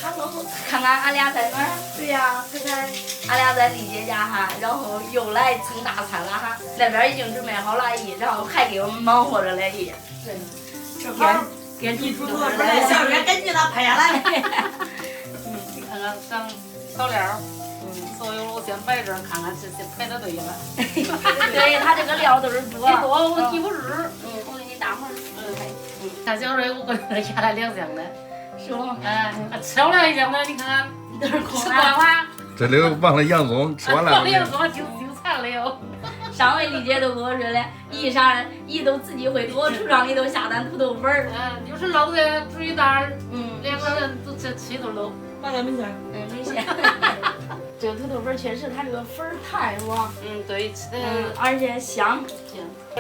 Hello， 看看俺俩在哪儿？对呀，看看俺俩在丽姐家哈，然后又来蹭大餐了哈。那边已经准备好了姨，然后还给我们忙活着嘞姨。正好给你出不来，小月赶紧的拍下来。你看看上小料，所有我先摆这儿，看看这排的对了。对他这个料都是多，你多我记不住。我给你大会儿。看小瑞5个人下来2箱的，是吗？吃不了1箱的，你看看都是空吃光了。这里忘了杨总，吃完了。忘了杨总就馋了哟。上回丽姐都跟我说嘞，姨啥姨都自己会给我橱窗里头下单土豆粉儿。就是捞的煮一袋，2个人都吃一顿喽。放点没事。没事。这个土豆粉确实，它这个粉儿太软。对，吃的而且香。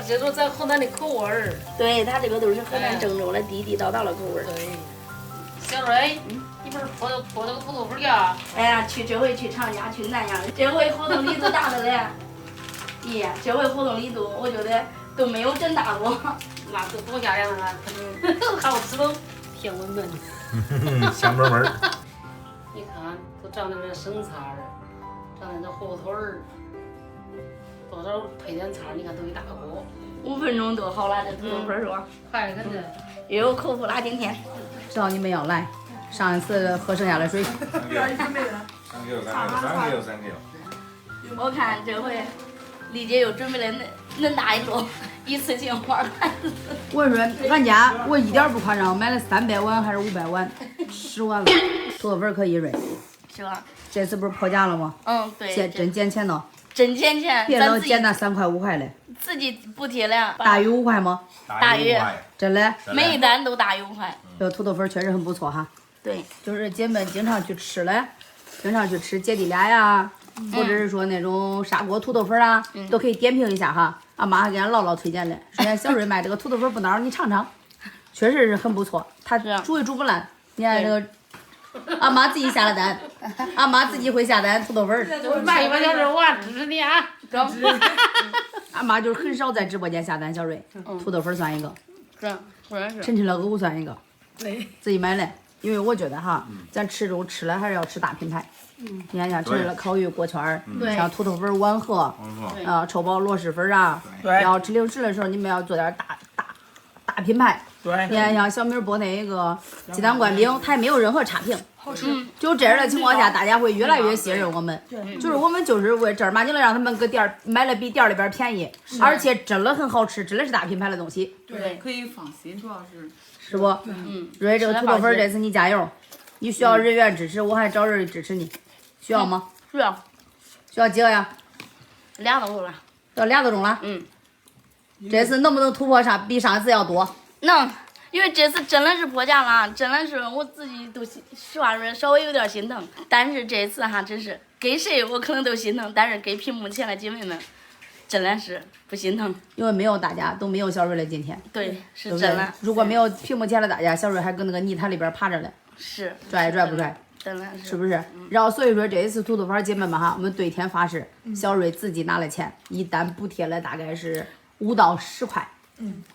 这都咱河南的口味儿。对，它这个都是河南郑州的地地道道的口味儿。对。小瑞，你不是破这个土豆粉呀？哎呀，这回去长沙去南阳，这回活动力度大的嘞。咦，这回活动力度，我觉得都没有真大过。那都多吓人了，好吃都甜温润。香闷闷。你看，都长点生菜儿，长点这火腿儿，多少配点菜儿，你看都一大锅。5分钟多好了，这土豆粉儿是吧？快跟着。又有口福啦，今天。知道你们要来，上一次喝剩下的水。3 kg。我看这回丽姐又准备了恁大一桌，一次性花盘子。我说俺家我一点不夸张，买了300碗还是500碗，10碗了。土豆粉可以润，是吧？这次不是破价了吗？对。真捡钱呢。真捡钱。别能捡那3块5块的。自己补贴了。大于5块吗？大于。真的？每一单都大于5块。这个土豆粉确实很不错哈。对。就是姐妹经常去吃嘞，经常去吃姐弟俩呀，或者是说那种砂锅土豆粉啊，都可以点评一下哈。俺妈还给俺姥姥推荐嘞，说俺小瑞卖这个土豆粉不孬，你尝尝，确实是很不错。他煮也煮不烂。你看这个，俺妈自己下了单，俺妈自己会下单土豆粉。卖100小时，我支持你啊！俺妈就是很少在直播间下单，小瑞，土豆粉算一个，是，抻了藕算一个，对，自己买嘞。因为我觉得哈，咱吃这种吃了还是要吃大品牌。你看像吃了烤鱼锅圈儿，像土豆粉碗盒，臭宝螺蛳粉啊，然后吃零食的时候你们要做点大品牌。对，你看像小米波那个鸡蛋灌饼，它也没有任何差评，好吃。就这样的情况下，大家会越来越信任我们。就是我们就是为正儿八经的让他们搁店儿买了比店儿里边便宜，而且真的很好吃，真的是大品牌的东西。对，可以放心，主要是。是不？瑞这个土豆粉这次你加油，你需要人员支持，我还找人支持你，需要吗？需要。需要几个呀？2多钟了。要2多钟了。这次能不能突破比上一次要多？能，因为这次真的是破价了，真的是我自己都实话说稍微有点心疼，但是这次哈真是给谁我可能都心疼，但是给屏幕前的姐妹们。真的是不心疼，因为没有大家，都没有小瑞的今天。对，是真的。如果没有屏幕前的大家，小瑞还搁那个泥潭里边爬着嘞。是。拽也拽不拽？真的是。是不是？然后所以说这一次土豆粉姐妹们哈，我们对天发誓，小瑞自己拿了钱，一单补贴了大概是5到10块。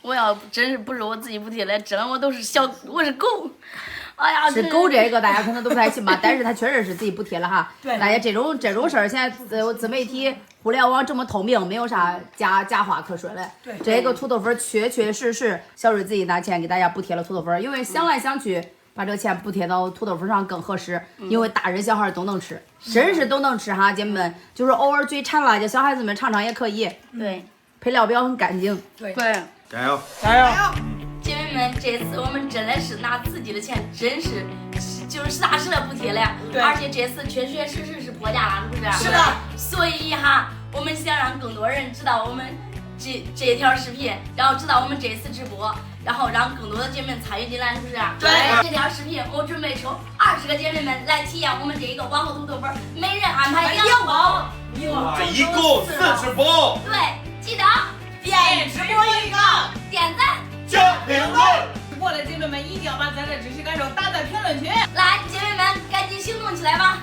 我要真是不是我自己补贴的，真的我都是我是狗。哎呀，是狗这个大家可能都不太信吧，但是他确实是自己补贴了哈。对。大家这种事儿，现在自媒体、互联网这么透明，没有啥假话可说的。对。这个土豆粉确实小瑞自己拿钱给大家补贴了土豆粉，因为想来想去，把这个钱补贴到土豆粉上更合适，因为大人小孩都能吃，真是都能吃哈，姐妹们，就是偶尔嘴馋了，叫小孩子们尝尝也可以。对。配料表很干净。对。加油！加油！姐妹们，这次我们真的是拿自己的钱，真是就是实打实的补贴了，而且这次确实是破价了，是不是？是的。所以哈，我们想让更多人知道我们这条视频，然后知道我们这次直播，然后让更多的姐妹参与进来，是不是？对。这条视频我准备抽20个姐妹们来体验我们这一个网红土豆粉，每人安排2包，一共40包。对，记得点直播一个，点赞。加评论，直播的姐妹们一定要把咱的支持感受打在评论区。来，姐妹们，赶紧行动起来吧！